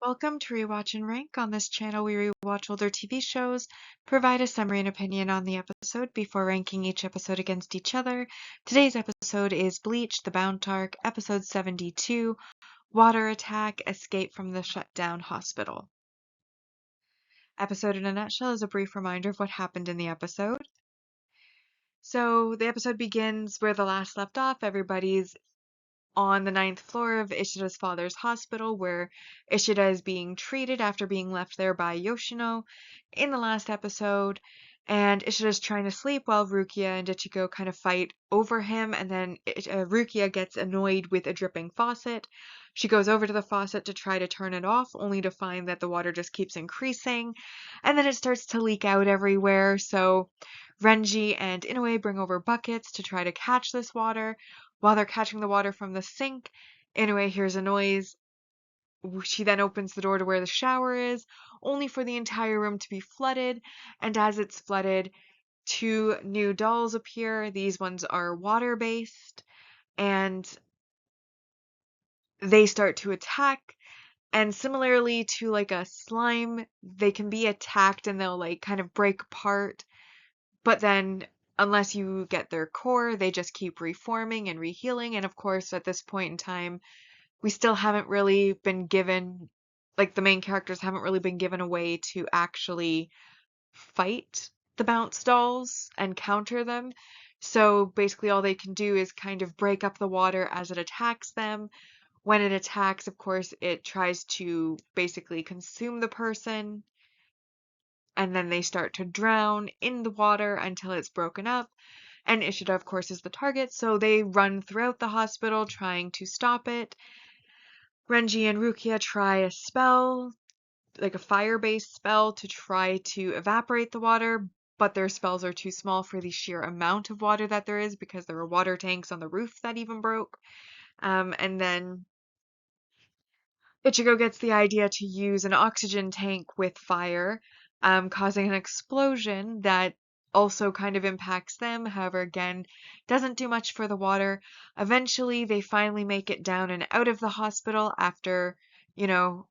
Welcome to Rewatch and Rank. On this channel, we rewatch older TV shows, provide a summary and opinion on the episode before ranking each episode against each other. Today's episode is Bleach, the Bound Arc, episode 72, Water Attack, Escape from the Shutdown Hospital. Episode in a nutshell is a brief reminder of what happened in the episode. So the episode begins where the last left off. Everybody's on the 9th floor of Ishida's father's hospital, where Ishida is being treated after being left there by Yoshino in the last episode. And Ishida's trying to sleep while Rukia and Ichigo kind of fight over him, and then Rukia gets annoyed with a dripping faucet. She goes over to the faucet to try to turn it off, only to find that the water just keeps increasing, and then it starts to leak out everywhere. So Renji and Inoue bring over buckets to try to catch this water. While they're catching the water from the sink, Inoue hears a noise. She then opens the door to where the shower is, only for the entire room to be flooded. And as it's flooded, two new dolls appear. These ones are water-based, and they start to attack. And similarly to like a slime, they can be attacked and they'll like kind of break apart. But then, unless you get their core, they just keep reforming and rehealing. And of course, at this point in time, we still haven't really been given, like, the main characters haven't really been given a way to actually fight the bounce dolls and counter them. So basically, all they can do is kind of break up the water as it attacks them. When it attacks, of course, it tries to basically consume the person, and then they start to drown in the water until it's broken up. And Ishida, of course, is the target, so they run throughout the hospital trying to stop it. Renji and Rukia try a spell, like a fire-based spell, to try to evaporate the water, but their spells are too small for the sheer amount of water that there is because there were water tanks on the roof that even broke. And then Ichigo gets the idea to use an oxygen tank with fire, causing an explosion that also kind of impacts them. However, again, doesn't do much for the water. Eventually, they finally make it down and out of the hospital after,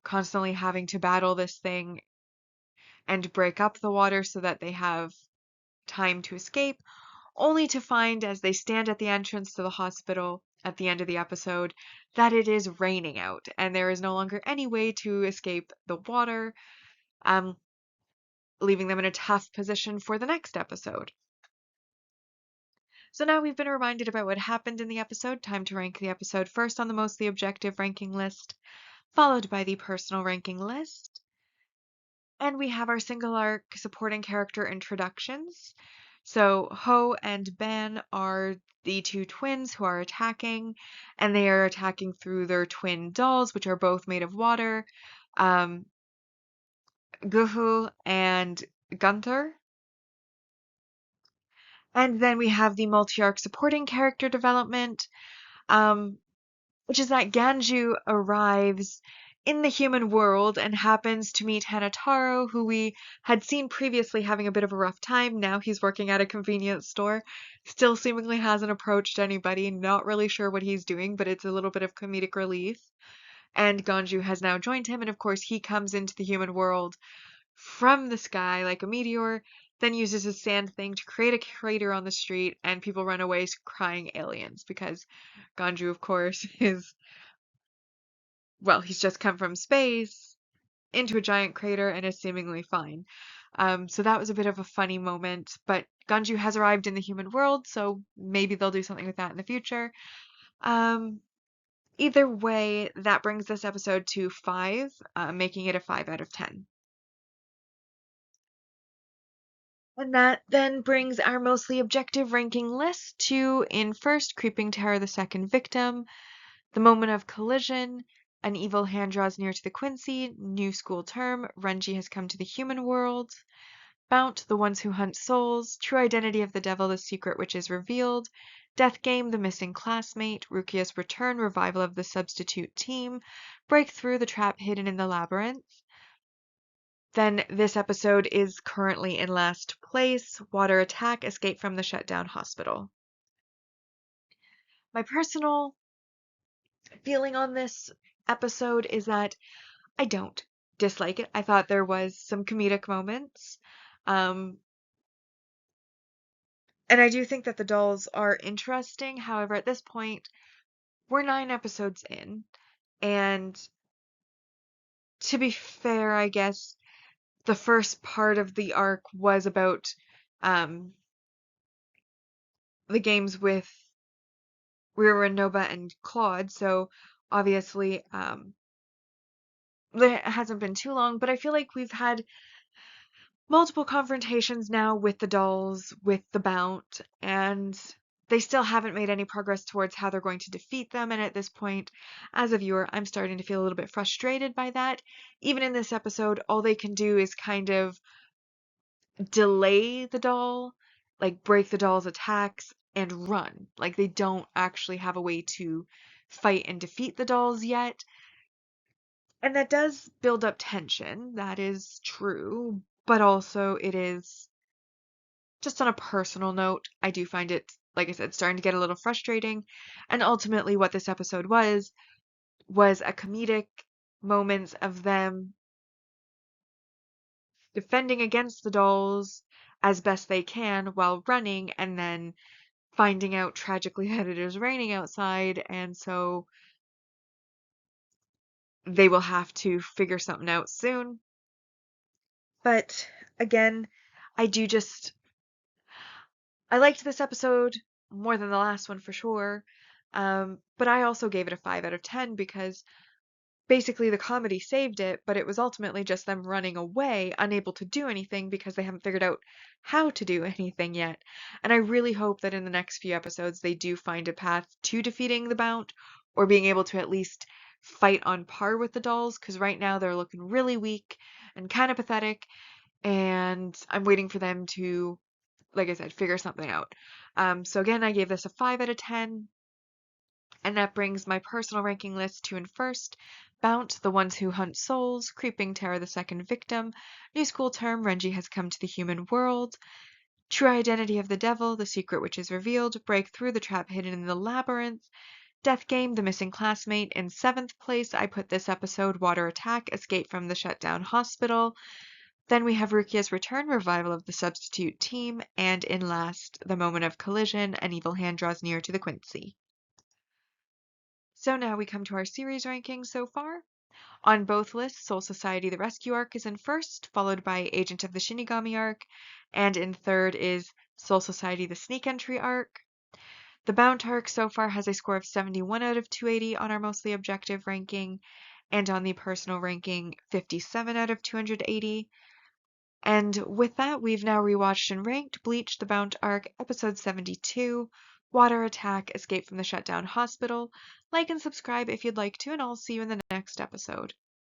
constantly having to battle this thing and break up the water so that they have time to escape, only to find as they stand at the entrance to the hospital at the end of the episode that it is raining out and there is no longer any way to escape the water, um, leaving them in a tough position for the next episode. So now we've been reminded about what happened in the episode. Time to rank the episode first on the mostly objective ranking list, followed by the personal ranking list. And we have our single arc supporting character introductions. So Ho and Ben are the two twins who are attacking, and they are attacking through their twin dolls, which are both made of water, um, Guhu and Gunther. And then we have the multi-arc supporting character development, um, which is that Ganju arrives in the human world and happens to meet Hanataro, who we had seen previously having a bit of a rough time. Now he's working at a convenience store, still seemingly hasn't approached anybody, not really sure what he's doing, but it's a little bit of comedic relief. And Ganju has now joined him, and of course he comes into the human world from the sky like a meteor, then uses his sand thing to create a crater on the street, and people run away crying aliens because Ganju, of course, is, well, he's just come from space into a giant crater and is seemingly fine. So that was a bit of a funny moment, but Ganju has arrived in the human world, so maybe they'll do something with that in the future. Either way, that brings this episode to 5, making it a 5 out of 10. And that then brings our mostly objective ranking list to, in first, Creeping Terror, the second victim, the moment of collision, an evil hand draws near to the Quincy, new school term, Renji has come to the human world, Bount, the ones who hunt souls, true identity of the devil, the secret which is revealed, Death Game, the missing classmate, Rukia's return, revival of the substitute team, breakthrough, the trap hidden in the labyrinth. Then this episode is currently in last place, Water Attack, Escape from the Shutdown Hospital. My personal feeling on this episode is that I don't dislike it. I thought there was some comedic moments. Um, and I do think that the dolls are interesting. However, at this point, we're 9 episodes in, and to be fair, I guess the first part of the arc was about um, the games with Rira, Nova, and Claude, so obviously it hasn't been too long, but I feel like we've had multiple confrontations now with the dolls, with the Bount, and they still haven't made any progress towards how they're going to defeat them. And at this point, as a viewer, I'm starting to feel a little bit frustrated by that. Even in this episode, all they can do is kind of delay the doll, like break the doll's attacks and run. Like they don't actually have a way to fight and defeat the dolls yet. And that does build up tension. That is true. But also, it is just on a personal note, I do find it, like I said, starting to get a little frustrating. And ultimately, what this episode was a comedic moments of them defending against the dolls as best they can while running, and then finding out tragically that it is raining outside, and so they will have to figure something out soon. But again, I do just I liked this episode more than the last one for sure. But I also gave it a 5 out of 10 because basically the comedy saved it, but it was ultimately just them running away, unable to do anything because they haven't figured out how to do anything yet. And I really hope that in the next few episodes they do find a path to defeating the Bount or being able to at least fight on par with the dolls, because right now they're looking really weak and kind of pathetic, and I'm waiting for them to, like I said, figure something out. So again, I gave this a 5 out of 10. And that brings my personal ranking list to in first, Bount, the ones who hunt souls, Creeping Terror, the second victim, new school term, Renji has come to the human world, True Identity of the Devil, the secret which is revealed, Breakthrough, the trap hidden in the labyrinth, Death Game, the missing classmate. In seventh place, I put this episode, Water Attack, Escape from the Shutdown Hospital. Then we have Rukia's return, Revival of the Substitute Team, and in last, The Moment of Collision, An Evil Hand Draws Near to the Quincy. So now we come to our series rankings so far. On both lists, Soul Society the Rescue arc is in first, followed by Agent of the Shinigami arc, and in third is Soul Society the Sneak Entry arc. The Bount arc so far has a score of 71 out of 280 on our mostly objective ranking, and on the personal ranking, 57 out of 280. And with that, we've now rewatched and ranked Bleach the Bount arc, episode 72, Water Attack, Escape from the Shutdown Hospital. Like and subscribe if you'd like to, and I'll see you in the next episode.